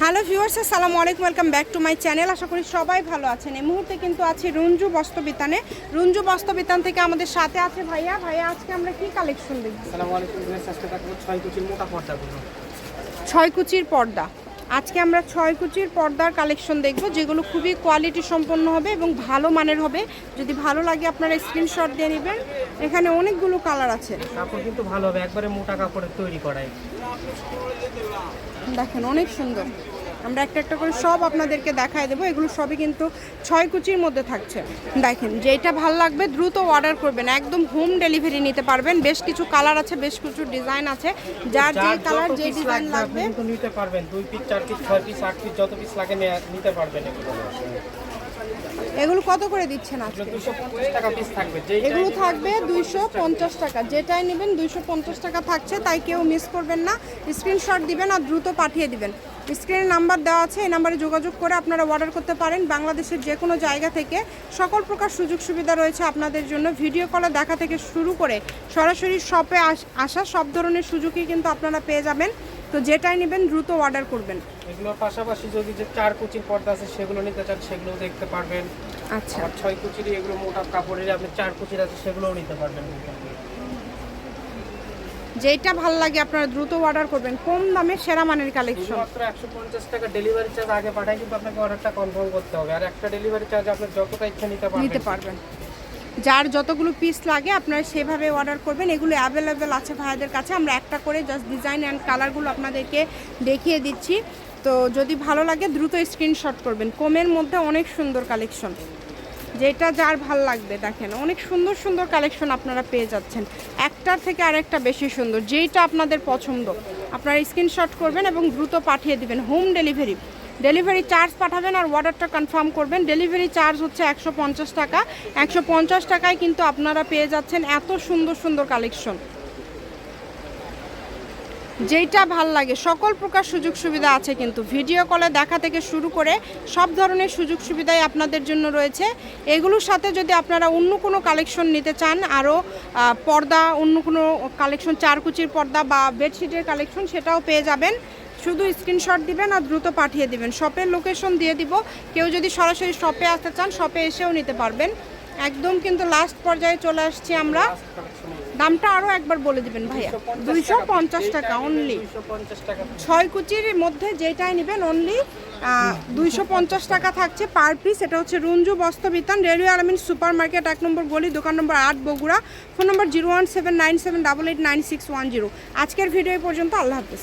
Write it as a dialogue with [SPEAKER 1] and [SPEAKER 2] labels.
[SPEAKER 1] Hello viewers, আসসালামু আলাইকুম, welcome back to my channel. আশা করি সবাই ভালো আছেন। এই মুহূর্তে কিন্তু আছি রঞ্জু বস্ত্রবিতানে। রঞ্জু বস্ত্রবিতান থেকে আমাদের সাথে আছে ভাইয়া। আজকে আমরা কি কালেকশন দেখব?
[SPEAKER 2] আসসালামু আলাইকুম, আজকে দেখাবো 6 কুচির মোটা পর্দাগুলো।
[SPEAKER 1] 6 কুচির পর্দা। আজকে আমরা 6 কুচির পর্দার কালেকশন দেখব, যেগুলো খুবই কোয়ালিটি সম্পন্ন হবে এবং ভালো মানের হবে। যদি ভালো লাগে আপনারা স্ক্রিনশট দিয়ে নেবেন। এখানে অনেকগুলো কালার আছে।
[SPEAKER 2] কাপড় কিন্তু ভালো হবে, একবারে মোটা কাপড়ের তৈরি করাই।
[SPEAKER 1] দেখেন অনেক সুন্দর। আমরা একটা একটা করে সব আপনাদেরকে দেখায় দেবো। এগুলো সবই কিন্তু 6 কুচির মধ্যে থাকছে। দেখেন যেটা ভালো লাগবে দ্রুত অর্ডার করবেন, একদম হোম ডেলিভারি নিতে পারবেন। বেশ কিছু কালার আছে, বেশ কিছু ডিজাইন আছে। যার যে কালার যে ডিজাইন লাগবে
[SPEAKER 2] কিন্তু নিতে পারবেন। 2 পিস 4 পিস 6 পিস 8 পিস যত পিস লাগে নিতে পারবেন।
[SPEAKER 1] এগুলো কত করে দিচ্ছেন আজকে?
[SPEAKER 2] 250 টাকা পিস থাকবে।
[SPEAKER 1] এগুলো থাকবে 250 টাকা। যেটাই নেবেন 250 টাকা থাকছে, তাই কেউ মিস করবেন না। স্ক্রিনশট দিবেন আর দ্রুত পাঠিয়ে দিবেন। স্ক্রিনে নাম্বার দেওয়া আছে, এই নাম্বারে যোগাযোগ করে আপনারা অর্ডার করতে পারেন। বাংলাদেশের যে কোনো জায়গা থেকে সকল প্রকার সুযোগ সুবিধা রয়েছে আপনাদের জন্য। ভিডিও কলে দেখা থেকে শুরু করে সরাসরি শপে আসা সব ধরনের সুযোগই কিন্তু আপনারা পেয়ে যাবেন। তো যেটাই নেবেন দ্রুত অর্ডার করবেন।
[SPEAKER 2] এগুলোর পাশাপাশি যদি যে 4 কুচির পর্দা আছে সেগুলো নিতে চান সেগুলো দেখতে পারবেন।
[SPEAKER 1] আচ্ছা,
[SPEAKER 2] আর 6 কুচির এগুলো মোটা কাপড়ের আপনি 4 কুচির আছে সেগুলোও নিতে পারবেন।
[SPEAKER 1] যেটা ভালো লাগে আপনারা দ্রুত অর্ডার করবেন। কম দামে সেরা মানের কালেকশন।
[SPEAKER 2] মাত্র 150 টাকা ডেলিভারি চার্জ আগে পাঠায়, কিন্তু আপনাকে অর্ডারটা কনফার্ম করতে হবে। আর একটা ডেলিভারি চার্জ আপনি যতটা ইচ্ছা নিতে পারবেন।
[SPEAKER 1] যার যতগুলো পিস লাগে আপনারা সেভাবে অর্ডার করবেন। এগুলো অ্যাভেলেবেল আছে ভাইদের কাছে। আমরা একটা করে জাস্ট ডিজাইন অ্যান্ড কালারগুলো আপনাদেরকে দেখিয়ে দিচ্ছি। তো যদি ভালো লাগে দ্রুত স্ক্রিনশট করবেন। কমের মধ্যে অনেক সুন্দর কালেকশন, যেটা যার ভাল লাগবে। দেখেন অনেক সুন্দর সুন্দর কালেকশন আপনারা পেয়ে যাচ্ছেন, একটার থেকে আরেকটা বেশি সুন্দর। যেইটা আপনাদের পছন্দ আপনারা স্ক্রিনশট করবেন এবং দ্রুত পাঠিয়ে দিবেন। হোম ডেলিভারি চার্জ পাঠাবেন আর অর্ডারটা কনফার্ম করবেন। ডেলিভারি চার্জ হচ্ছে 150 টাকা। 150 টাকায় কিন্তু আপনারা পেয়ে যাচ্ছেন এত সুন্দর সুন্দর কালেকশন। যেইটা ভাল লাগে সকল প্রকার সুযোগ সুবিধা আছে কিন্তু। ভিডিও কলে দেখা থেকে শুরু করে সব ধরনের সুযোগ সুবিধাই আপনাদের জন্য রয়েছে। এগুলোর সাথে যদি আপনারা অন্য কোনো কালেকশন নিতে চান, আরও পর্দা, অন্য কোনো কালেকশন 4 কুচির পর্দা বা বেডশিটের কালেকশন, সেটাও পেয়ে যাবেন। শুধু স্ক্রিনশট দিবেন আর দ্রুত পাঠিয়ে দিবেন। শপের লোকেশন দিয়ে দিব। কেউ যদি সরাসরি শপে আসতে চান শপে এসেও নিতে পারবেন। একদম কিন্তু লাস্ট পর্যায়ে চলে আসছি আমরা। দামটা আরও একবার বলে দিবেন ভাইয়া। 250 টাকা অনলি। 6 কুচির মধ্যে যেটাই নেবেন অনলি 250 টাকা থাকছে পার পিস। এটা হচ্ছে রঞ্জু বস্ত্রবিতান, রেলওয়ে আলামিন সুপার মার্কেট, 1 নম্বর গলি, দোকান নম্বর 8, বগুড়া। ফোন নম্বর 01797889610। আজকের ভিডিও পর্যন্ত। আল্লাহ হাফেজ।